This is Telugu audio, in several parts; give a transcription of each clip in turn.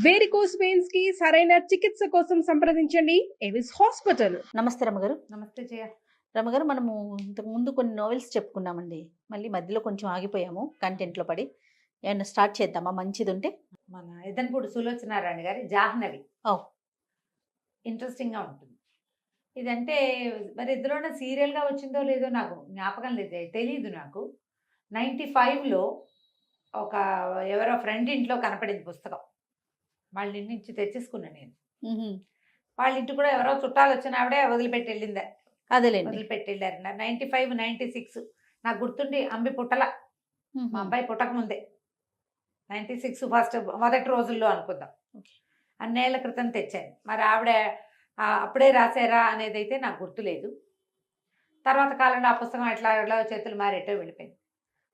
వేరికోస్ వెయిన్స్ కి సరైన చికిత్స కోసం సంప్రదించండి ఎవిస్ హాస్పిటల్. నమస్తే రమ్మగారు. నమస్తే జయ. రమ్మగారు, మనము ఇంతకు ముందు కొన్ని నోవెల్స్ చెప్పుకున్నామండి. మళ్ళీ మధ్యలో కొంచెం ఆగిపోయాము కంటెంట్లో పడి. ఏమన్నా స్టార్ట్ చేద్దామా మంచిది ఉంటే? మన ఎదన్పూడి సులోచనారాయణ గారి జాహ్నవి. ఓ, ఇంట్రెస్టింగ్గా ఉంటుంది. ఇదంటే మరి ఇద్దరున్న సీరియల్గా వచ్చిందో లేదో నాకు జ్ఞాపకం లేదు, తెలీదు నాకు. 95లో ఒక ఎవరో ఫ్రెండ్ ఇంట్లో కనపడింది పుస్తకం. వాళ్ళ ఇంటి నుంచి తెచ్చేసుకున్నాను నేను. వాళ్ళ ఇంటి కూడా ఎవరో చుట్టాలు వచ్చిన ఆవిడే వదిలిపెట్టి వెళ్ళిందా, అదేలేండి. వదిలిపెట్టి వెళ్ళారు. 95, 96 నాకు గుర్తుండి అంబి పుట్టల, మా అబ్బాయి పుట్టక ముందే 96 మొదటి రోజుల్లో అనుకుందాం. అన్నేళ్ల క్రితం తెచ్చాను. మరి ఆవిడ అప్పుడే రాశారా అనేది అయితే నాకు గుర్తులేదు. తర్వాత కాలంలో ఆ పుస్తకం ఎట్లా చేతులు మారేటో వెళ్ళిపోయింది.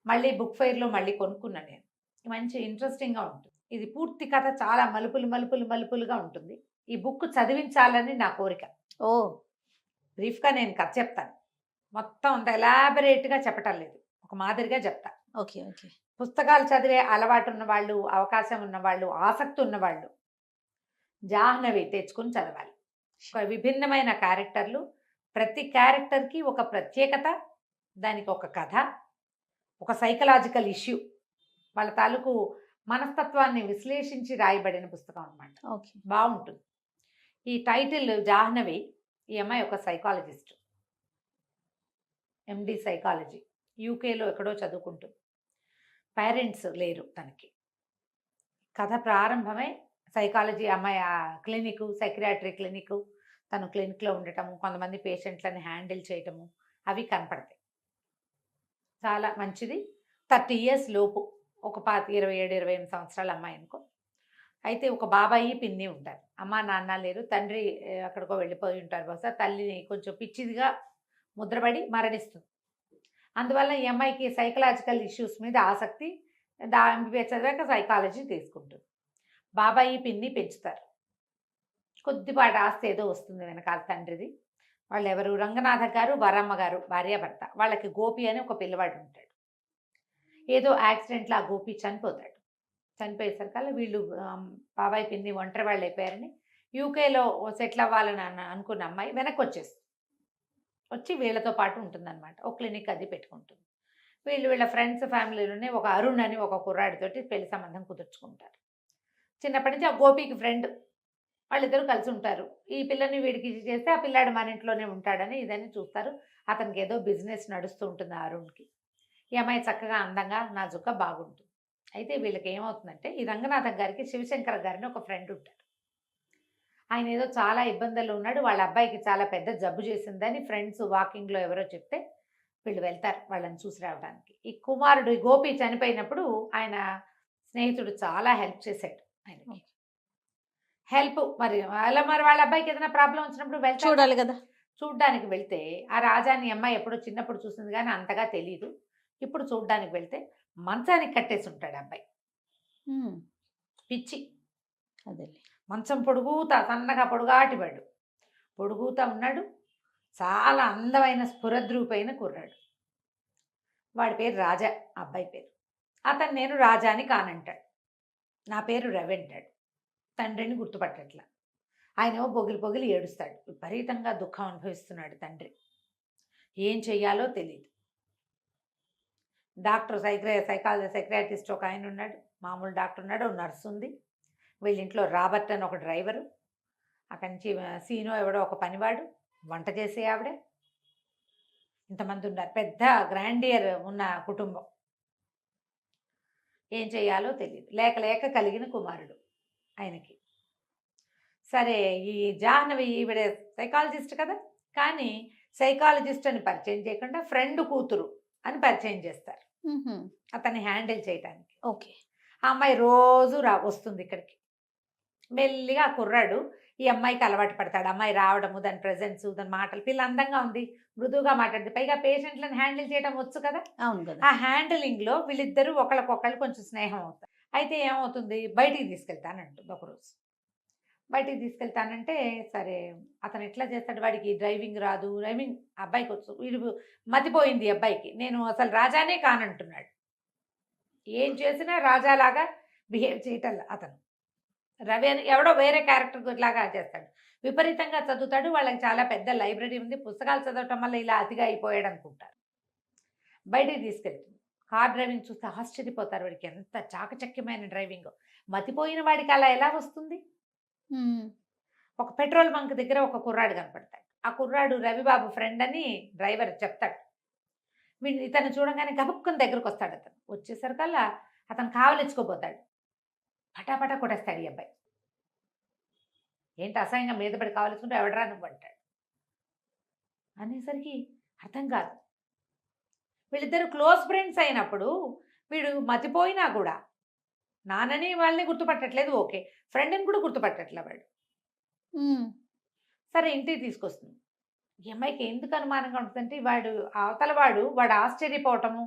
మళ్ళీ బుక్ ఫెయిర్లో మళ్ళీ కొనుక్కున్నాను నేను. మంచి ఇంట్రెస్టింగ్గా ఉంటుంది. ఇది పూర్తి కథ చాలా మలుపులుగా ఉంటుంది. ఈ బుక్ చదివించాలని నా కోరిక. ఓ, బ్రీఫ్గా నేను కథ చెప్తాను, మొత్తం అంత ఎలాబరేట్గా చెప్పటం లేదు, ఒక మాదిరిగా చెప్తా. Okay okay. పుస్తకాలు చదివే అలవాటు ఉన్నవాళ్ళు, అవకాశం ఉన్నవాళ్ళు, ఆసక్తి ఉన్నవాళ్ళు జాహ్నవి తెచ్చుకుని చదవాలి. ఒక విభిన్నమైన క్యారెక్టర్లు, ప్రతి క్యారెక్టర్కి ఒక ప్రత్యేకత, దానికి ఒక కథ, ఒక సైకలాజికల్ ఇష్యూ, వాళ్ళ తాలూకు మనస్తత్వాన్ని విశ్లేషించి రాయబడిన పుస్తకం అన్నమాట. ఓకే, బాగుంటుంది. ఈ టైటిల్ జాహ్నవి. ఈ అమ్మాయి ఒక సైకాలజిస్ట్, ఎండి సైకాలజీ, యూకేలో ఎక్కడో చదువుకుంటుంది. పేరెంట్స్ లేరు తనకి. కథ ప్రారంభమై సైకాలజీ అమ్మాయి ఆ క్లినిక్, సైక్రియాట్రీ క్లినిక్, తను క్లినిక్లో ఉండటము, కొంతమంది పేషెంట్లని హ్యాండిల్ చేయటము, అవి కనపడతాయి. చాలా మంచిది. 30 years లోపు, ఒక 27-28 సంవత్సరాల అమ్మాయి అనుకో. అయితే ఒక బాబాయి పిన్ని ఉంటారు. అమ్మ నాన్న లేరు, తండ్రి అక్కడికో వెళ్ళిపోయి ఉంటారు. బహుశా తల్లిని కొంచెం పిచ్చిదిగా ముద్రపడి మరణిస్తుంది. అందువల్ల ఈ అమ్మాయికి సైకలాజికల్ ఇష్యూస్ మీద ఆసక్తి. ఎంబీబీఎస్ చదివాక సైకాలజీ తీసుకుంటుంది. బాబాయి పిన్ని పెంచుతారు. కొద్దిపాటి ఆస్తి ఏదో వస్తుంది వెనకాల తండ్రిది. వాళ్ళు ఎవరు? రంగనాథ గారు, వరమ్మ గారు భార్యాభర్త. వాళ్ళకి గోపి అని ఒక పిల్లవాడు ఉంటాడు. ఏదో యాక్సిడెంట్లో ఆ గోపి చనిపోతాడు. చనిపోయేసరికల్లా వీళ్ళు బాబాయ్ పిన్ని ఒంటరి వాళ్ళు అయిపోయారని యూకేలో సెటిల్ అవ్వాలని అనుకున్న అమ్మాయి వెనక్కి వచ్చి వీళ్ళతో పాటు ఉంటుందన్నమాట. ఒక క్లినిక్ అది పెట్టుకుంటుంది. వీళ్ళ ఫ్రెండ్స్ ఫ్యామిలీలోనే ఒక అరుణ్ అని ఒక కుర్రాడితోటి పెళ్లి సంబంధం కుదుర్చుకుంటారు. చిన్నప్పటి నుంచి ఆ గోపికి ఫ్రెండ్, వాళ్ళిద్దరూ కలిసి ఉంటారు. ఈ పిల్లని వీడికి చేస్తే ఆ పిల్లాడు మన ఇంట్లోనే ఉంటాడని ఇదని చూస్తారు. అతనికి ఏదో బిజినెస్ నడుస్తూ ఉంటుంది అరుణ్కి. ఈ అమ్మాయి చక్కగా అందంగా నాజుగ్గా బాగుంటుంది. అయితే వీళ్ళకి ఏమవుతుందంటే, ఈ రంగనాథం గారికి శివశంకర్ గారిని ఒక ఫ్రెండ్ ఉంటాడు. ఆయన ఏదో చాలా ఇబ్బందుల్లో ఉన్నాడు, వాళ్ళ అబ్బాయికి చాలా పెద్ద జబ్బు చేసిందని ఫ్రెండ్స్ వాకింగ్లో ఎవరో చెప్తే వీళ్ళు వెళ్తారు వాళ్ళని చూసి రావడానికి. ఈ కుమారుడు ఈ గోపి చనిపోయినప్పుడు ఆయన స్నేహితుడు చాలా హెల్ప్ చేశాడు ఆయనకి. హెల్ప్ మరి వాళ్ళ అబ్బాయికి ఏదైనా ప్రాబ్లం వచ్చినప్పుడు వెళ్తారు చూడాలి కదా. చూడ్డానికి వెళ్తే ఆ రాజాని అమ్మాయి ఎప్పుడో చిన్నప్పుడు చూసింది కానీ అంతగా తెలీదు. ఇప్పుడు చూడ్డానికి వెళ్తే మంచానికి కట్టేసి ఉంటాడు అబ్బాయి. పిచ్చి. అదే, మంచం పొడుగుతా, సన్నగా పొడుగాటివాడు, పొడుగుతా ఉన్నాడు. చాలా అందమైన స్ఫురద్రూపైన కుర్రాడు. వాడి పేరు రాజా, అబ్బాయి పేరు. అతను నేను రాజాని కానంటాడు, నా పేరు రవి అంటాడు. తండ్రిని గుర్తుపట్టట్లా. ఆయనేమో పొగిలి ఏడుస్తాడు. విపరీతంగా దుఃఖం అనుభవిస్తున్నాడు తండ్రి. ఏం చెయ్యాలో తెలియదు. డాక్టర్ సైక్రియాటిస్ట్ ఒక ఆయన ఉన్నాడు, మామూలు డాక్టర్ ఉన్నాడు, నర్సు ఉంది. వీళ్ళింట్లో రాబర్ట్ అని ఒక డ్రైవరు, అక్కడి నుంచి సీనో ఎవడో ఒక పనివాడు, వంట చేసే ఆవిడ, ఇంతమంది ఉన్నారు. పెద్ద గ్రాండియర్ ఉన్న కుటుంబం. ఏం చేయాలో తెలియదు. లేక కలిగిన కుమారుడు ఆయనకి. సరే, ఈ జాహ్నవి ఈవిడ సైకాలజిస్ట్ కదా, కానీ సైకాలజిస్ట్ అని పరిచయం చేయకుండా ఫ్రెండ్ కూతురు అని పరిచయం చేస్తారు అతన్ని హ్యాండిల్ చేయడానికి. ఓకే. ఆ అమ్మాయి రోజు వస్తుంది ఇక్కడికి. మెల్లిగా ఆ కుర్రాడు ఈ అమ్మాయికి అలవాటు పడతాడు. అమ్మాయి రావడము, దాని ప్రెజెన్స్, దాని మాటలు, పిల్ల అందంగా ఉంది, మృదువుగా మాట్లాడుతుంది, పైగా పేషెంట్లను హ్యాండిల్ చేయడం వచ్చు కదా. అవును కదా. ఆ హ్యాండిలింగ్లో వీళ్ళిద్దరూ ఒకళ్ళకొకళ్ళు కొంచెం స్నేహం అవుతారు. అయితే ఏమవుతుంది, బయటికి తీసుకెళ్తానంటుంది ఒకరోజు. బయటికి తీసుకెళ్తానంటే సరే, అతను ఎట్లా చేస్తాడు, వాడికి డ్రైవింగ్ రాదు, డ్రైవింగ్ అబ్బాయికి వచ్చు, వీడు మతిపోయింది అబ్బాయికి, నేను అసలు రాజానే కానంటున్నాడు. ఏం చేసినా రాజాలాగా బిహేవ్ చేయటం అతను. రవి అని ఎవడో వేరే క్యారెక్టర్ లాగా చేస్తాడు. విపరీతంగా చదువుతాడు. వాళ్ళకి చాలా పెద్ద లైబ్రరీ ఉంది. పుస్తకాలు చదవటం వల్ల ఇలా అతిగా అయిపోయాడు అనుకుంటారు. బయటికి తీసుకెళ్తుంది. కార్ డ్రైవింగ్ చూస్తే ఆశ్చర్యపోతారు. వాడికి ఎంత చాకచక్యమైన డ్రైవింగ్. మతిపోయిన వాడికి అలా ఎలా వస్తుంది? ఒక పెట్రోల్ బంక్ దగ్గర ఒక కుర్రాడు కనపడతాడు. ఆ కుర్రాడు రవిబాబు ఫ్రెండ్ అని డ్రైవర్ చెప్తాడు. ఇతను చూడంగానే గబుక్కుని దగ్గరకు వస్తాడు. అతను వచ్చేసరికల్లా అతను కావలించుకోపోతాడు. పటాపటా కొట్టేస్తాడు ఈ అబ్బాయి. ఏంటి అసహ్యంగా మీద పడి కావలించుకుంటే ఎవడరా నువ్వు అంటాడు. అనేసరికి అర్థం కాదు. వీళ్ళిద్దరు క్లోజ్ ఫ్రెండ్స్ అయినప్పుడు వీడు మతిపోయినా కూడా నాన్నని వాళ్ళని గుర్తుపట్టట్లేదు. ఓకే, ఫ్రెండ్ని కూడా గుర్తుపట్టట్లే వాడు. సరే ఇంటికి తీసుకొస్తుంది. ఈ అమ్మాయికి ఎందుకు అనుమానంగా ఉంటుందంటే వాడు ఆశ్చర్యపోవటము,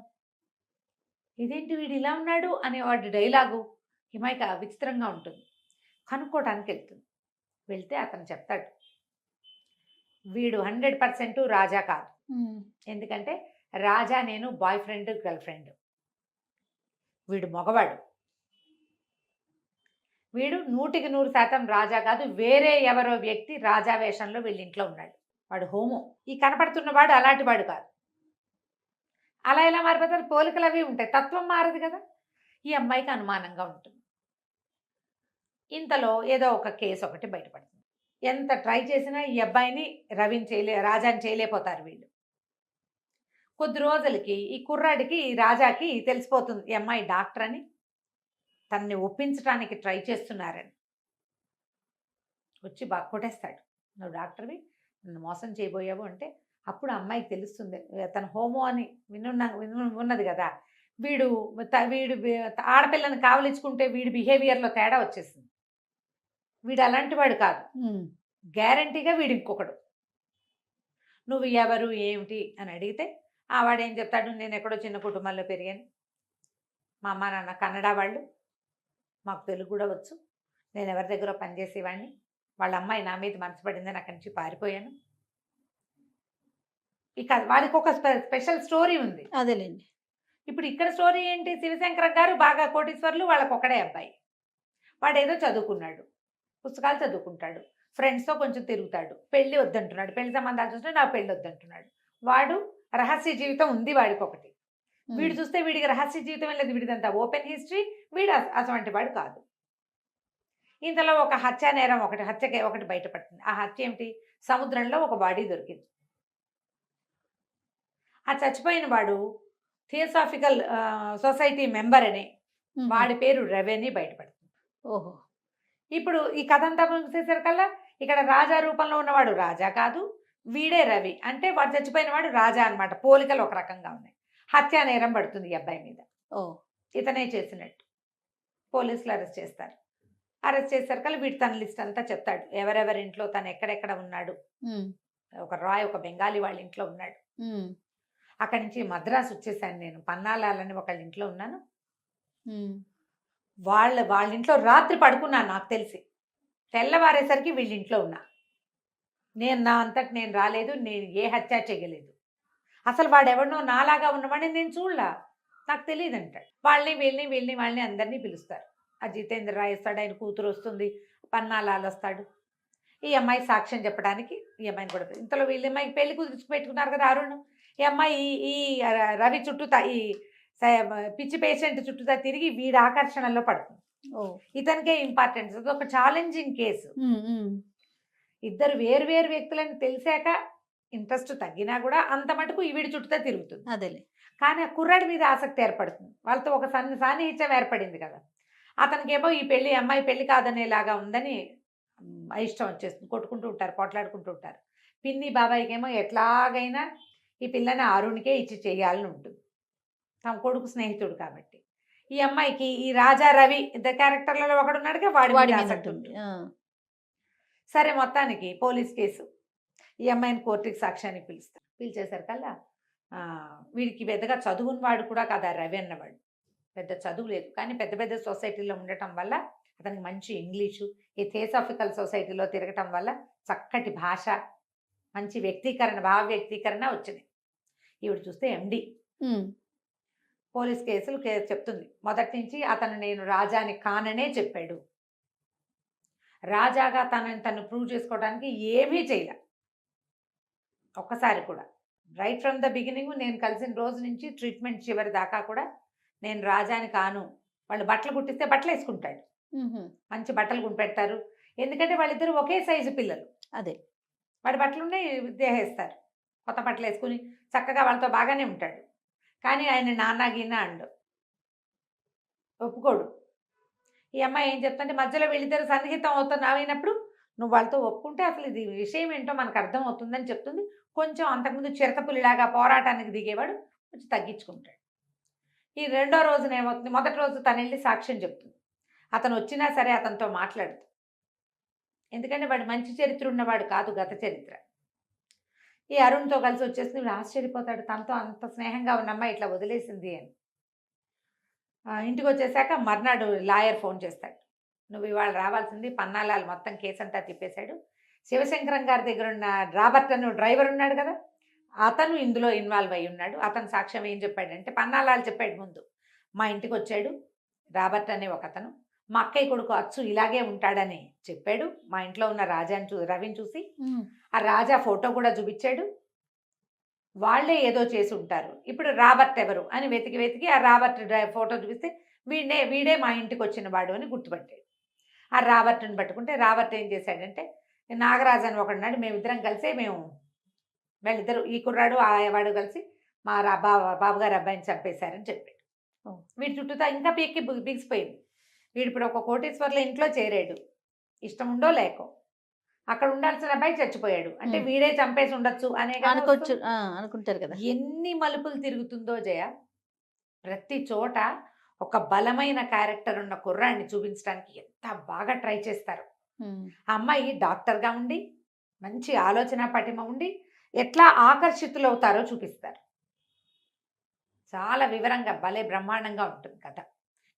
ఇదేంటి వీడు ఇలా ఉన్నాడు అనే వాడి డైలాగు ఈ అమ్మాయికి విచిత్రంగా ఉంటుంది. కనుక్కోవడానికి వెళ్తుంది. వెళ్తే అతను చెప్తాడు, వీడు 100% రాజా కాదు. ఎందుకంటే రాజా నేను బాయ్ ఫ్రెండ్ గర్ల్ ఫ్రెండ్. వీడు మగవాడు. వీడు 100% రాజా కాదు. వేరే ఎవరో వ్యక్తి రాజా వేషంలో వీళ్ళ ఇంట్లో ఉన్నాడు. వాడు హోమో. ఈ కనపడుతున్న వాడు అలాంటి వాడు కాదు. అలా ఎలా మారిపోతారు? పోలికలు అవి ఉంటాయి, తత్వం మారదు కదా. ఈ అమ్మాయికి అనుమానంగా ఉంటుంది. ఇంతలో ఏదో ఒక కేసు ఒకటి బయటపడుతుంది. ఎంత ట్రై చేసినా ఈ అబ్బాయిని రాజాని చేయలేకపోతారు వీళ్ళు. కొద్ది రోజులకి ఈ కుర్రాడికి రాజాకి తెలిసిపోతుంది ఈ అమ్మాయి డాక్టర్ అని. తనని ఒప్పించడానికి ట్రై చేస్తున్నారని వచ్చి బాగా కొట్టేస్తాడు. నువ్వు డాక్టర్వి, నన్ను మోసం చేయబోయావు అంటే అప్పుడు అమ్మాయికి తెలుస్తుంది తన హోమో అని ఉన్నది కదా. వీడు ఆడపిల్లని కావలించుకుంటే వీడి బిహేవియర్లో తేడా వచ్చేసింది. వీడు అలాంటి వాడు కాదు, గ్యారంటీగా వీడు ఇంకొకడు. నువ్వు ఎవరు ఏమిటి అని అడిగితే వాడేం చెప్తాడు, నేను ఎక్కడో చిన్న కుటుంబంలో పెరిగాను, మా అమ్మ నాన్న కన్నడ వాళ్ళు, మాకు తెలుగు కూడా వచ్చు, నేను ఎవరి దగ్గర పనిచేసేవాడిని, వాళ్ళ అమ్మాయి నా మీద మనసు పడిందని అక్కడి నుంచి పారిపోయాను. ఇక వాడికి ఒక స్పెషల్ స్టోరీ ఉంది. అదేలేండి. ఇప్పుడు ఇక్కడ స్టోరీ ఏంటి, శివశంకరం గారు బాగా కోటీశ్వర్లు, వాళ్ళకు ఒకడే అబ్బాయి. వాడు ఏదో చదువుకున్నాడు, పుస్తకాలు చదువుకుంటాడు, ఫ్రెండ్స్తో కొంచెం తిరుగుతాడు, పెళ్ళి వద్దంటున్నాడు, పెళ్లి సంబంధాలు చూస్తే నాకు పెళ్ళి వద్దంటున్నాడు. వాడు రహస్య జీవితం ఉంది వాడికి ఒకటి. వీడు చూస్తే వీడికి రహస్య జీవితం లేదు, వీడిదంతా ఓపెన్ హిస్టరీ. వీడు అటువంటి వాడు కాదు. ఇంతలో ఒక హత్య నేరం ఒకటి బయటపడుతుంది. ఆ హత్య ఏమిటి, సముద్రంలో ఒక బాడీ దొరికింది. ఆ చచ్చిపోయిన వాడు థియోసాఫికల్ సొసైటీ మెంబర్ అని, వాడి పేరు రవి అని బయటపడుతుంది. ఓహో. ఇప్పుడు ఈ కథ అంతా ముగిసేసరికల్లా ఇక్కడ రాజా రూపంలో ఉన్నవాడు రాజా కాదు, వీడే రవి. అంటే వాడు చచ్చిపోయిన వాడు రాజా అనమాట. పోలికలు ఒక రకంగా ఉన్నాయి. హత్యా నేరం పడుతుంది ఈ అబ్బాయి మీద. ఇతనే చేసినట్టు పోలీసులు అరెస్ట్ చేస్తారు. అరెస్ట్ చేసేసరికల్లా వీడు తన లిస్ట్ అంతా చెప్తాడు, ఎవరెవరి ఇంట్లో తను ఎక్కడెక్కడ ఉన్నాడు. ఒక బెంగాలీ వాళ్ళ ఇంట్లో ఉన్నాడు. అక్కడి నుంచి మద్రాసు వచ్చేసాను నేను, పన్నాలని ఒకళ్ళ ఇంట్లో ఉన్నాను. వాళ్ళ ఇంట్లో రాత్రి పడుకున్నాను నాకు తెలిసి. తెల్లవారేసరికి వీళ్ళ ఇంట్లో ఉన్నా. నా అంతటి నేను రాలేదు, నేను ఏ హత్య చేయలేదు. అసలు వాడెవడనో నాలాగా ఉన్నవాడిని నేను చూడలా, నాకు తెలియదు అంటాడు. వాళ్ళని అందరినీ పిలుస్తారు. ఆ జితేంద్ర రాయ్ వస్తాడు, ఆయన కూతురు వస్తుంది, పన్నాలాలు వస్తాడు. ఈ అమ్మాయి సాక్ష్యం చెప్పడానికి ఈ అమ్మాయిని కూడా. ఇంతలో వీళ్ళ అమ్మాయికి పెళ్లి కుదుర్చుకు పెట్టుకున్నారు కదా అరుణ్. ఈ అమ్మాయి ఈ రవి చుట్టూతా, ఈ పిచ్చి పేషెంట్ చుట్టూతా తిరిగి వీడి ఆకర్షణలో పడుతుంది. ఇతనికే ఇంపార్టెన్స్. అది ఒక ఛాలెంజింగ్ కేసు. ఇద్దరు వేరు వ్యక్తులని తెలిసాక ఇంట్రెస్ట్ తగ్గినా కూడా అంత మటుకు వీడి చుట్టూతా తిరుగుతుంది. అదేలే. కానీ ఆ కుర్రాడి మీద ఆసక్తి ఏర్పడుతుంది. వాళ్ళతో ఒక సాన్నిహిత్యం ఏర్పడింది కదా. అతనికేమో ఈ అమ్మాయి పెళ్లి కాదనేలాగా ఉందని ఇష్టం వచ్చేస్తుంది. కొట్టుకుంటూ ఉంటారు, పోట్లాడుకుంటూ ఉంటారు. పిన్ని బాబాయికి ఏమో ఎట్లాగైనా ఈ పిల్లని అరుణ్కే ఇచ్చి చేయాలని ఉంటుంది, తమ కొడుకు స్నేహితుడు కాబట్టి. ఈ అమ్మాయికి ఈ రాజా రవి ఇద్దరు క్యారెక్టర్లలో ఒకడు ఉన్నాడుగా, వాడి ఆసక్తి ఉంటుంది. సరే, మొత్తానికి పోలీస్ కేసు. ఈ అమ్మాయిని కోర్టుకి సాక్ష్యానికి పిలుస్తారు. పిలిచేసరికల్లా వీడికి పెద్దగా చదువుని వాడు కూడా కాదు రవి అన్నవాడు. పెద్ద చదువు లేదు, కానీ పెద్ద సొసైటీలో ఉండటం వల్ల అతనికి మంచి ఇంగ్లీషు, ఈ థియోసాఫికల్ సొసైటీలో తిరగటం వల్ల చక్కటి భాష, మంచి భావ వ్యక్తీకరణ వచ్చింది. ఈవిడ చూస్తే ఎండి. పోలీస్ కేసులు చెప్తుంది. మొదటి నుంచి అతను నేను రాజాని కాననే చెప్పాడు. రాజాగా తను ప్రూవ్ చేసుకోవడానికి ఏమీ చేయలే ఒక్కసారి కూడా. రైట్ ఫ్రమ్ ద బిగినింగ్ నేను కలిసిన రోజు నుంచి ట్రీట్మెంట్ చివరి దాకా కూడా నేను రాజాని కాను. వాళ్ళు బట్టలు కుట్టిస్తే బట్టలు వేసుకుంటాడు, మంచి బట్టలు కుట్టిపెడతారు. ఎందుకంటే వాళ్ళిద్దరు ఒకే సైజు పిల్లలు. అదే వాడి బట్టలు ఉన్నాయి దేహేస్తారు, కొత్త బట్టలు వేసుకుని చక్కగా వాళ్ళతో బాగానే ఉంటాడు. కానీ ఆయన నాన్న గిన్న అండు, ఒప్పుకోడు. ఈ అమ్మాయి ఏం చెప్తుంటే మధ్యలో వీళ్ళిద్దరు సన్నిహితం అయినప్పుడు నువ్వు వాళ్ళతో ఒప్పుకుంటే అసలు ఇది విషయం ఏంటో మనకు అర్థం అవుతుందని చెప్తుంది. కొంచెం అంతకుముందు చిరతపులిలాగా పోరాటానికి దిగేవాడు కొంచెం తగ్గించుకుంటాడు. ఈ రెండో రోజున ఏమవుతుంది, మొదటి రోజు తను వెళ్ళి సాక్ష్యం చెప్తుంది. అతను వచ్చినా సరే అతనితో మాట్లాడుతుంది. ఎందుకంటే వాడు మంచి చరిత్ర ఉన్నవాడు కాదు, గత చరిత్ర. ఈ అరుణ్తో కలిసి వచ్చేసి వీడు ఆశ్చర్యపోతాడు, తనతో అంత స్నేహంగా ఉన్న అమ్మాయి ఇట్లా వదిలేసింది అని. ఇంటికి వచ్చేసాక మర్నాడు లాయర్ ఫోన్ చేస్తాడు, నువ్వు ఇవాళ రావాల్సింది, పన్నాలాలు మొత్తం కేసు అంతా తిప్పేశాడు. శివశంకరం గారి దగ్గర ఉన్న రాబర్ట్ అనే డ్రైవర్ ఉన్నాడు కదా, అతను ఇందులో ఇన్వాల్వ్ అయి ఉన్నాడు. అతను సాక్ష్యం ఏం చెప్పాడంటే, పన్నాలాలు చెప్పాడు ముందు, మా ఇంటికి వచ్చాడు రాబర్ట్ అనే ఒక అతను, మా అక్కయ్య కొడుకు అచ్చు ఇలాగే ఉంటాడని చెప్పాడు. మా ఇంట్లో ఉన్న రవిని చూసి ఆ రాజా ఫోటో కూడా చూపించాడు. వాళ్ళే ఏదో చేసి ఉంటారు, ఇప్పుడు రాబర్ట్ ఎవరు అని వెతికి వెతికి ఆ రాబర్ట్ ఫోటో చూపిస్తే వీడే మా ఇంటికి వచ్చిన వాడు అని గుర్తుపట్టాడు. ఆ రాబర్ట్ని పట్టుకుంటే రాబర్ట్ ఏం చేశాడంటే, నాగరాజు అని ఒకడున్నాడు, మేమిద్దరం కలిసే వీళ్ళిద్దరు ఈ కుర్రాడు వాడు కలిసి మా బాబుగారు అబ్బాయిని చంపేశారని చెప్పాడు. వీడి చుట్టూతా ఇంకా బిగిసిపోయింది. వీడు ఇప్పుడు ఒక కోటీశ్వర్ల ఇంట్లో చేరాడు, ఇష్టం ఉండో లేకో. అక్కడ ఉండాల్సిన అబ్బాయి చచ్చిపోయాడు అంటే వీడే చంపేసి ఉండొచ్చు అనే అనుకుంటారు కదా. ఎన్ని మలుపులు తిరుగుతుందో జయ. ప్రతి చోట ఒక బలమైన క్యారెక్టర్ ఉన్న కుర్రాన్ని చూపించడానికి ఎంత బాగా ట్రై చేస్తారు. ఆ అమ్మాయి డాక్టర్గా ఉండి మంచి ఆలోచన పటిమ ఉండి ఎట్లా ఆకర్షితులు అవుతారో చూపిస్తారు. చాలా వివరంగా భలే బ్రహ్మాండంగా ఉంటుంది కథ.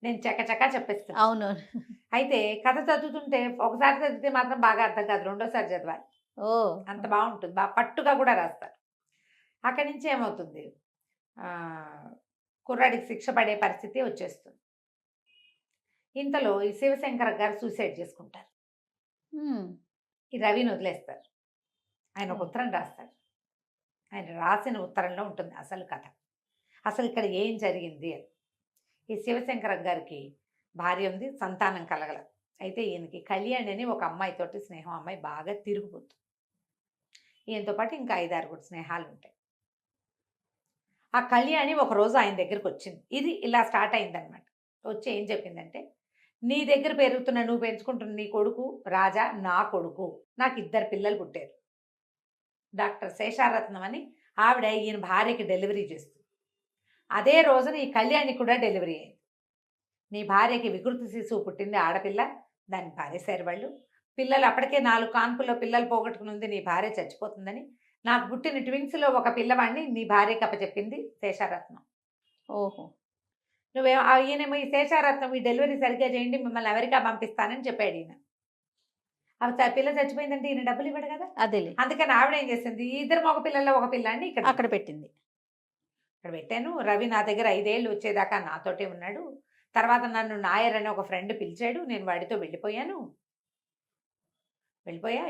నేను చకచకా చెప్పేస్తాను. అవును. అయితే కథ చదువుతుంటే ఒకసారి చదివితే మాత్రం బాగా అర్థం కాదు, రెండోసారి చదవాలి. అంత బాగుంటుంది, బాగా పట్టుగా కూడా రాస్తారు. అక్కడి నుంచి ఏమవుతుంది, కుర్రాడికి శిక్ష పడే పరిస్థితి వచ్చేస్తుంది. ఇంతలో ఈ శివశంకర గారు సూసైడ్ చేసుకుంటారు. ఈ రవిని వదిలేస్తారు. ఆయన ఒక ఉత్తరం రాస్తాడు. ఆయన రాసిన ఉత్తరంలో ఉంటుంది అసలు కథ, అసలు ఇక్కడ ఏం జరిగింది అని. ఈ శివశంకర గారికి భార్య ఉంది, సంతానం కలగల. అయితే ఈయనకి కళ్యాణి అని ఒక అమ్మాయితోటి స్నేహం, అమ్మాయి బాగా తిరుగుపోతుంది. ఈయనతో పాటు ఇంకా 5-6 స్నేహాలు ఉంటాయి. ఆ కళ్యాణి ఒకరోజు ఆయన దగ్గరికి వచ్చింది. ఇది ఇలా స్టార్ట్ అయిందనమాట. వచ్చి ఏం చెప్పిందంటే, నీ దగ్గర పెరుగుతున్న నువ్వు పెంచుకుంటున్న నీ కొడుకు రాజా నా కొడుకు, నాకు 2 పిల్లలు పుట్టారు. డాక్టర్ శేషారత్నం అని ఆవిడ ఈయన భార్యకి డెలివరీ చేస్తుంది. అదే రోజున ఈ కళ్యాణి కూడా డెలివరీ అయింది. నీ భార్యకి వికృతి శిశువు పుట్టింది, ఆడపిల్ల, దాన్ని పారేశారు వాళ్ళు. పిల్లలు అప్పటికే 4 కాన్పుల్లో పిల్లలు పోగొట్టుకుని ఉంది, నీ భార్య చచ్చిపోతుందని నాకు పుట్టిన ట్విన్స్లో ఒక పిల్లవాడిని నీ భార్యకి అప్పచెప్పింది శేషారత్నం. ఓహో, ఈయనేమో ఈ శేషారత్నం ఈ డెలివరీ సరిగ్గా చేయండి, మిమ్మల్ని అమెరికా పంపిస్తానని చెప్పాడు ఈయన. అవి పిల్ల చచ్చిపోయిందంటే ఈయన డబ్బులు ఇవ్వడు కదా, అదే. అందుకని ఆవిడ ఏం చేసింది, 2 మగ పిల్లల్లో ఒక పిల్లాన్ని అక్కడ పెట్టింది. ఇక్కడ పెట్టాను. రవి నా దగ్గర 5 ఏళ్ళు వచ్చేదాకా నాతోటే ఉన్నాడు. తర్వాత నన్ను నాయర్ అని ఒక ఫ్రెండ్ పిలిచాడు, నేను వాడితో వెళ్ళిపోయా.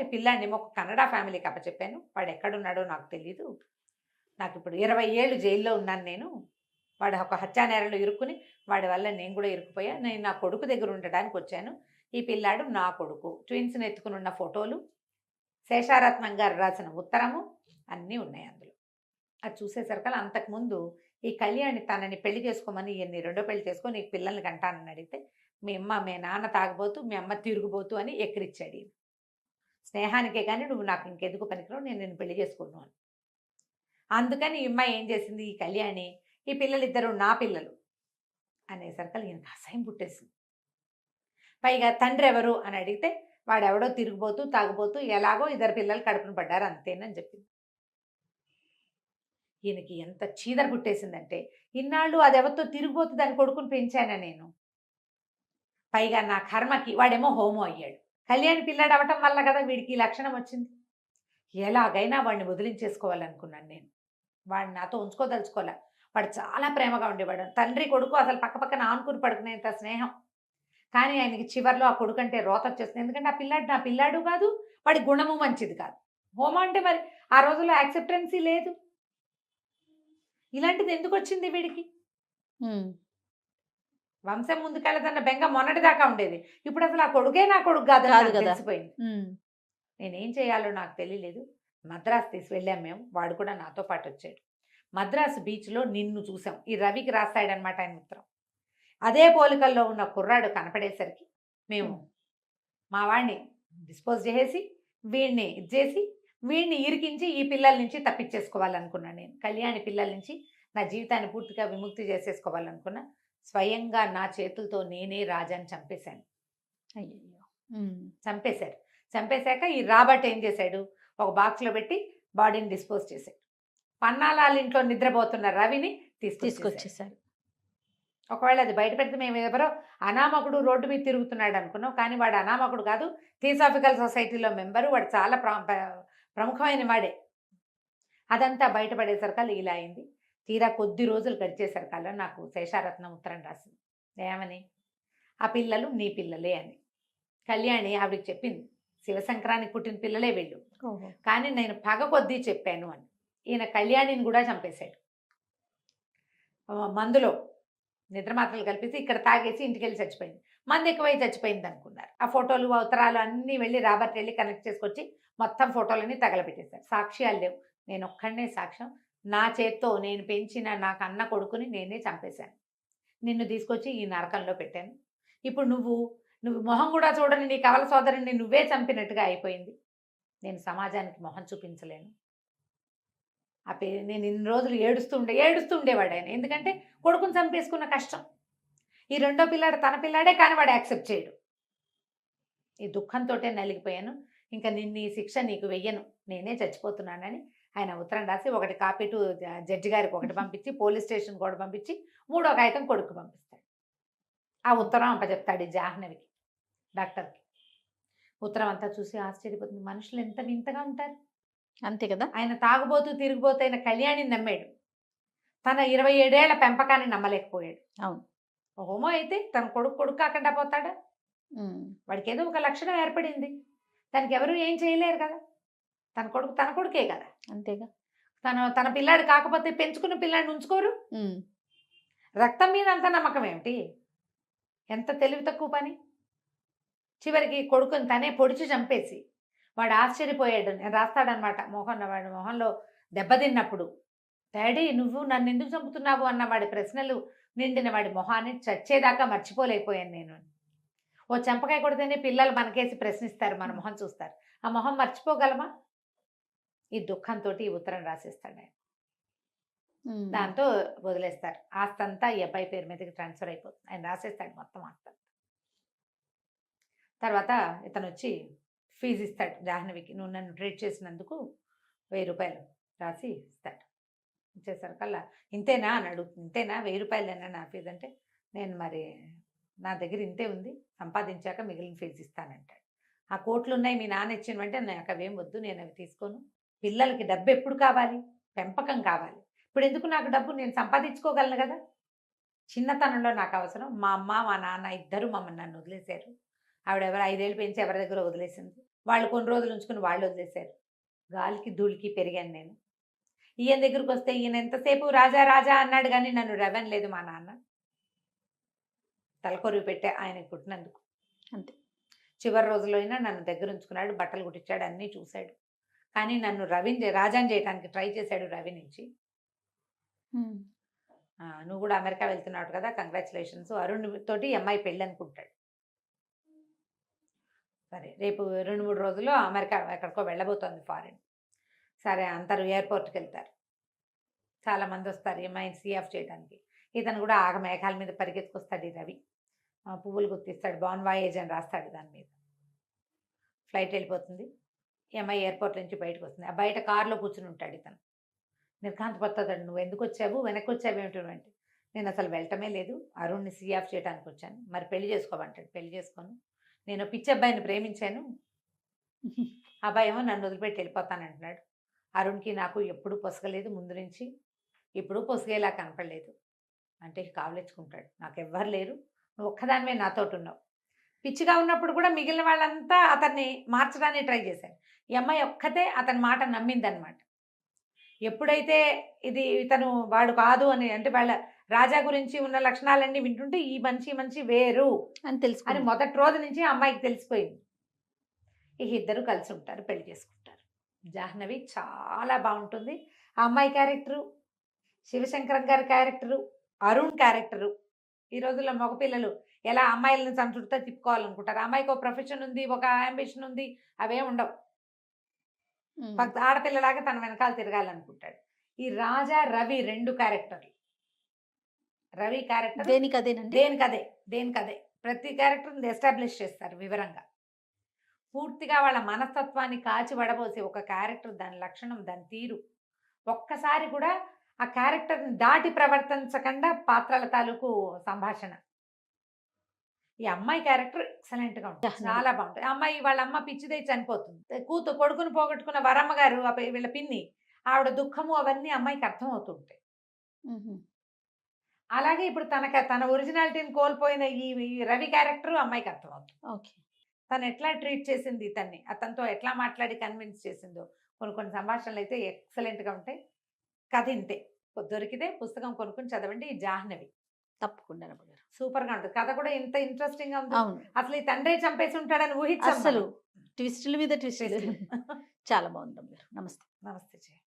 ఈ పిల్లాన్ని ఒక కన్నడ ఫ్యామిలీకి అప్పచెప్పాను. వాడు ఎక్కడున్నాడో నాకు తెలీదు. నాకు ఇప్పుడు 20 ఏళ్ళు జైల్లో ఉన్నాను నేను. వాడు ఒక హత్యానేరంలో ఇరుక్కుని వాడి వల్ల నేను కూడా ఇరుక్కుపోయా. నేను నా కొడుకు దగ్గర ఉండడానికి వచ్చాను. ఈ పిల్లాడు నా కొడుకు. ట్విన్స్ని ఎత్తుకుని ఉన్న ఫోటోలు, శేషారత్నం గారు రాసిన ఉత్తరము అన్నీ ఉన్నాయి అందులో. అది చూసేసరికల్లా అంతకుముందు ఈ కళ్యాణి తనని పెళ్లి చేసుకోమని ఈయన్ని 2వ పెళ్లి చేసుకొని నీకు పిల్లల్ని కంటానని అడిగితే, మీ నాన్న తాగబోతూ మీ అమ్మ తిరుగుబోతూ అని ఎక్కిరిచ్చాడు ఈయన. స్నేహానికే కానీ నువ్వు నాకు ఇంకెందుకు పనికిరావు, నేను నిన్ను పెళ్లి చేసుకోను అని. అందుకని ఈ అమ్మాయి ఏం చేసింది, ఈ కళ్యాణి ఈ పిల్లలిద్దరూ నా పిల్లలు అనేసరికల్లా ఈయనకు అసహ్యం పుట్టేసింది. పైగా తండ్రి ఎవరు అని అడిగితే వాడెవడో తిరిగిపోతూ తాగుబోతూ ఎలాగో 2 పిల్లలు కడుపున పడ్డారు అంతేనని చెప్పింది. ఈయనకి ఎంత చీదర పుట్టేసిందంటే, ఇన్నాళ్ళు అది ఎవరితో తిరిగిపోతూ దాన్ని కొడుకుని పెంచానా నేను, పైగా నా కర్మకి వాడేమో హోమో అయ్యాడు. కళ్యాణి పిల్లాడు అవటం వల్ల కదా వీడికి ఈ లక్షణం వచ్చింది. ఎలాగైనా వాడిని వదిలించేసుకోవాలనుకున్నాను నేను. వాడిని నాతో ఉంచుకోదలుచుకోలే. వాడు చాలా ప్రేమగా ఉండేవాడు. తండ్రి కొడుకు అసలు పక్కపక్కన ఆనుకుని పడుకునేంత స్నేహం. కానీ ఆయనకి చివర్లో ఆ కొడుకు అంటే రోత వచ్చేస్తుంది. ఎందుకంటే ఆ పిల్లాడు నా పిల్లాడు కాదు, వాడి గుణము మంచిది కాదు. హోమం అంటే మరి ఆ రోజుల్లో యాక్సెప్టెన్సీ లేదు. ఇలాంటిది ఎందుకు వచ్చింది వీడికి? ఉమ్. వంశం ముందుకెళ్ళదన్న బెంగ మొన్నటిదాకా ఉండేది. ఇప్పుడు అసలు ఆ కొడుకే నా కొడుకు కాదని కాదు నాకు కదా. తెలిసిపోయింది. ఉమ్. నేనేం చేయాలో నాకు తెలియలేదు. మద్రాసు వెళ్ళాం మేము. వాడు కూడా నాతో పాటు వచ్చాడు. మద్రాసు బీచ్లో నిన్ను చూసాం. ఈ రవికి రాస్తాడనమాట ఆయన ఉత్తరం. అదే పోలికల్లో ఉన్న కుర్రాడు కనపడేసరికి మేము మా వాడిని డిస్పోజ్ చేసేసి వీడిని ఇచ్చేసి వీడిని ఇరికించి ఈ పిల్లల నుంచి తప్పించేసుకోవాలనుకున్నాను. నేను కళ్యాణి పిల్లల నుంచి నా జీవితాన్ని పూర్తిగా విముక్తి చేసేసుకోవాలనుకున్నా. స్వయంగా నా చేతులతో నేనే రాజాని చంపేశాను. అయ్యయ్యో. చంపేశారు. చంపేశాక ఈ రాబర్ట్ ఏం చేశాడు, ఒక బాక్స్లో పెట్టి బాడీని డిస్పోజ్ చేశాడు. పన్నాలాల ఇంట్లో నిద్రపోతున్న రవిని తీసుకొచ్చేసారు. తీసుకొచ్చేసారు. ఒకవేళ అది బయట పెడితే మేము ఎవరో అనామకుడు రోడ్డు మీద తిరుగుతున్నాడు అనుకున్నాం. కానీ వాడు అనామకుడు కాదు, థియోసాఫికల్ సొసైటీలో మెంబరు. వాడు చాలా ప్రముఖమైన వాడే. అదంతా బయటపడేసరికల్లా ఇలా అయింది. తీరా కొద్ది రోజులు గడిచేసరికల్లా నాకు శేషారత్నం ఉత్తరం రాసింది. ఏమని? ఆ పిల్లలు నీ పిల్లలే అని. కళ్యాణి ఆవిడకి చెప్పింది, శివశంకరానికి పుట్టిన పిల్లలే వీళ్ళు, కానీ నేను పగ కొద్దీ చెప్పాను అని. ఈయన కళ్యాణిని కూడా చంపేశాడు. మందులో నిద్ర మాత్రలు కల్పించి ఇక్కడ తాగేసి ఇంటికి వెళ్ళి చచ్చిపోయింది. మంది ఎక్కువై చచ్చిపోయింది అనుకున్నారు. ఆ ఫోటోలు ఉత్తరాలు అన్నీ వెళ్ళి రాబర్ట్ వెళ్ళి కనెక్ట్ చేసుకొచ్చి మొత్తం ఫోటోలన్నీ తగలబెట్టేశారు. సాక్ష్యాలు లేవు. నేను ఒక్కడనే సాక్ష్యం. నా చేత్తో నేను పెంచిన నా కన్న కొడుకుని నేనే చంపేశాను. నిన్ను తీసుకొచ్చి ఈ నరకంలో పెట్టాను. ఇప్పుడు నువ్వు మొహం కూడా చూడని నీ కవల సోదరుని నువ్వే చంపినట్టుగా అయిపోయింది. నేను సమాజానికి మొహం చూపించలేను. నేను ఇన్ని రోజులు ఏడుస్తుండేవాడు ఆయన. ఎందుకంటే కొడుకుని చంపేసుకున్న కష్టం. ఈ రెండో పిల్లాడు తన పిల్లాడే, కానీ వాడు యాక్సెప్ట్ చేయడు. ఈ దుఃఖంతో నలిగిపోయాను. ఇంకా ఈ శిక్ష నీకు వెయ్యను, నేనే చచ్చిపోతున్నానని ఆయన ఉత్తరం రాసి ఒకటి కాపీ టు జడ్జి గారికి ఒకటి పంపించి, పోలీస్ స్టేషన్ కూడా పంపించి, మూడో కాగితం కొడుకు పంపిస్తాడు. ఆ ఉత్తరం అప్పచెప్తాడు ఈ జాహ్నవికి, డాక్టర్కి. ఉత్తరం అంతా చూసి ఆశ్చర్యపోతుంది. మనుషులు ఎంత వింతగా ఉంటారు. అంతే కదా. ఆయన తాగుబోతూ తిరిగిపోతూ అయిన కళ్యాణిని నమ్మాడు. తన 27 ఏళ్ల పెంపకాన్ని నమ్మలేకపోయాడు. అవును. హోమో అయితే తన కొడుకు కాకుండా పోతాడా? వాడికి ఏదో ఒక లక్షణం ఏర్పడింది. దానికి ఎవరు ఏం చేయలేరు కదా. తన కొడుకే కదా. అంతేగా. తన పిల్లాడు కాకపోతే పెంచుకున్న పిల్లాడిని ఉంచుకోరు. రక్తం మీద అంత నమ్మకం ఏమిటి? ఎంత తెలివి తక్కువ పని. చివరికి కొడుకుని తనే పొడిచి చంపేసి వాడు ఆశ్చర్యపోయాడు. రాస్తాడనమాట వాడి మొహంలో దెబ్బతిన్నప్పుడు, డాడీ నువ్వు నన్ను ఎందుకు చంపుతున్నావు అన్న వాడి ప్రశ్నలు నిండిన వాడి మొహాన్ని చచ్చేదాకా మర్చిపోలేకపోయాను నేను. ఓ చెంపకాయ కొడితేనే పిల్లలు మనకేసి ప్రశ్నిస్తారు, మన మొహం చూస్తారు. ఆ మొహం మర్చిపోగలమా? ఈ దుఃఖంతో ఈ ఉత్తరం రాసేస్తాడు ఆయన. దాంతో వదిలేస్తారు. ఆస్తంతా ఈ అబ్బాయి పేరు మీదకి ట్రాన్స్ఫర్ అయిపోతుంది. ఆయన రాసేస్తాడు మొత్తం ఆస్తంతా. తర్వాత ఇతను వచ్చి ఫీజు ఇస్తాడు జాహ్నవికి. నువ్వు నన్ను ట్రీట్ చేసినందుకు 1000 రూపాయలు రాసి ఇస్తాడు. ఇచ్చేసరికల్లా ఇంతేనా అని అడుగుతుంది. ఇంతేనా, 1000 రూపాయలేనా నా ఫీజు అంటే, నేను మరి నా దగ్గర ఇంతే ఉంది, సంపాదించాక మిగిలిన ఫీజు ఇస్తానంటాడు. ఆ కోట్లు ఉన్నాయి మీ నాన్న ఇచ్చినవంటే నాకు అవేం వద్దు, నేను అవి తీసుకోను. పిల్లలకి డబ్బు ఎప్పుడు కావాలి? పెంపకం కావాలి. ఇప్పుడు ఎందుకు నాకు డబ్బు? నేను సంపాదించుకోగలను కదా. చిన్నతనంలో నాకు అవసరం. మా అమ్మ మా నాన్న ఇద్దరు నన్ను వదిలేశారు. ఆవిడెవరు 5 ఏళ్ళు పెంచి ఎవరి దగ్గర వదిలేసింది. వాళ్ళు కొన్ని రోజులు ఉంచుకుని వాళ్ళు వదిలేశారు. గాలికి ధూళికి పెరిగాను నేను. ఈయన దగ్గరికి వస్తే ఈయన ఎంతసేపు రాజా రాజా అన్నాడు, కానీ నన్ను రెవెన్లేదు మా నాన్న. తలకొరివి పెట్టే ఆయనకు పుట్టినందుకు. అంతే. చివరి రోజుల్లో అయినా నన్ను దగ్గర ఉంచుకున్నాడు, బట్టలు కుట్టించాడు, అన్నీ చూశాడు. కానీ నన్ను రాజాని చేయడానికి ట్రై చేశాడు రవి నుంచి. నువ్వు కూడా అమెరికా వెళ్తున్నావు కదా, కంగ్రాచులేషన్స్, అరుణ్ తోటి అమ్మాయి పెళ్ళి అనుకుంటాడు. సరే రేపు 2-3 రోజుల్లో అమెరికా ఎక్కడికో వెళ్ళబోతోంది, ఫారిన్. సరే అందరూ ఎయిర్పోర్ట్కి వెళ్తారు. చాలామంది వస్తారు అమ్మాయిని సీ ఆఫ్ చేయడానికి. ఇతను కూడా ఆగ మేఘాల మీద పరిగెత్తుకొస్తాడు ఈ రవి. పువ్వులు గుర్తిస్తాడు, బాన్ వాయేజ్ అని రాస్తాడు దాని మీద. ఫ్లైట్ వెళ్ళిపోతుంది. ఈ అమ్మాయి ఎయిర్పోర్ట్ నుంచి బయటకు వస్తుంది. ఆ బయట కారులో కూర్చుని ఉంటాడు ఇతను. నిర్ఘాంతపోతాడు. నువ్వు ఎందుకు వచ్చావు, వెనక్కి వచ్చావు ఏమిటంటే, నేను అసలు వెళ్ళటమే లేదు, అరుణ్ని సీ ఆఫ్ చేయడానికి వచ్చాను. మరి పెళ్లి చేసుకోమంటాడు. పెళ్లి చేసుకోను, నేను పిచ్చి అబ్బాయిని ప్రేమించాను, అబ్బాయి ఏమో నన్ను వదిలిపెట్టి వెళ్ళిపోతానంటున్నాడు. అరుణ్కి నాకు ఎప్పుడు పొసగలేదు ముందు నుంచి, ఇప్పుడు పొసగేలా కనపడలేదు అంటే కావలించుకుంటాడు. నాకు ఎవ్వరు లేరు, నువ్వు ఒక్కదానివే నాతోటి ఉన్నావు, పిచ్చిగా ఉన్నప్పుడు కూడా మిగిలిన వాళ్ళంతా అతన్ని మార్చడానికి ట్రై చేశారు. ఈ అమ్మాయి ఒక్కతే అతని మాట నమ్మిందనమాట. ఎప్పుడైతే ఇతను వాడు కాదు అని, అంటే వాళ్ళ రాజా గురించి ఉన్న లక్షణాలన్నీ వింటుంటే ఈ మనిషి వేరు అని అని తెలుసుకుని మొదటి రోజు నుంచి ఆ అమ్మాయికి తెలిసిపోయింది. ఇక ఇద్దరు కలిసి ఉంటారు, పెళ్లి చేసుకుంటారు. జాహ్నవి చాలా బాగుంటుంది. ఆ అమ్మాయి క్యారెక్టరు, శివశంకరం గారి క్యారెక్టరు, అరుణ్ క్యారెక్టరు. ఈ రోజుల్లో మగపిల్లలు ఎలా అమ్మాయిలను తన చుట్టూ తిప్పుకోవాలనుకుంటారు. ఆ అమ్మాయికి ఒక ప్రొఫెషన్ ఉంది, ఒక అంబిషన్ ఉంది, అవే ఉండవు. ఆడపిల్లలాగా తన వెనకాల తిరగాలనుకుంటాడు. ఈ రాజా రవి 2 క్యారెక్టర్లు. రవి క్యారెక్టర్ దేనికదేనండి. దేనికదే ప్రతి క్యారెక్టర్ ఎస్టాబ్లిష్ చేస్తారు వివరంగా. పూర్తిగా వాళ్ళ మనస్తత్వాన్ని కాచి వడబోసి ఒక క్యారెక్టర్, దాని లక్షణం, దాని తీరు, ఒక్కసారి కూడా ఆ క్యారెక్టర్ని దాటి ప్రవర్తించకుండా పాత్రల తాలూకు సంభాషణ. ఈ అమ్మాయి క్యారెక్టర్ ఎక్సలెంట్గా ఉంటుంది, జాహ్నవి. చాలా బాగుంటుంది. ఆ అమ్మాయి వాళ్ళ అమ్మ పిచ్చిదై చనిపోతుంది. కొడుకును పోగొట్టుకున్న వరమ్మ గారు వీళ్ళ పిన్ని, ఆవిడ దుఃఖము అవన్నీ అమ్మాయికి అర్థం అవుతుంటాయి. అలాగే ఇప్పుడు తన ఒరిజినాలిటీని కోల్పోయిన ఈ రవి క్యారెక్టర్ అమ్మాయికి అర్థం అవుతుంది. ఓకే. తను ఎట్లా ట్రీట్ చేసింది ఇతన్ని, అతనితో ఎట్లా మాట్లాడి కన్విన్స్ చేసిందో, కొన్ని సంభాషణలు అయితే ఎక్సలెంట్గా ఉంటాయి. కథ ఇంతే. దొరికితే పుస్తకం కొనుక్కొని చదవండి. ఈ జాహ్నవి తప్పకుండా రమ్మగారు. సూపర్గా ఉంటుంది. కథ కూడా ఇంత ఇంట్రెస్టింగ్గా ఉంది. అవును, అసలు ఈ తండ్రి చంపేసి ఉంటాడని ఊహించాం అసలు మనం. ట్విస్టుల మీద ట్విస్టులు. చాలా బాగుంది రమ్మగారు. నమస్తే. నమస్తే జయ.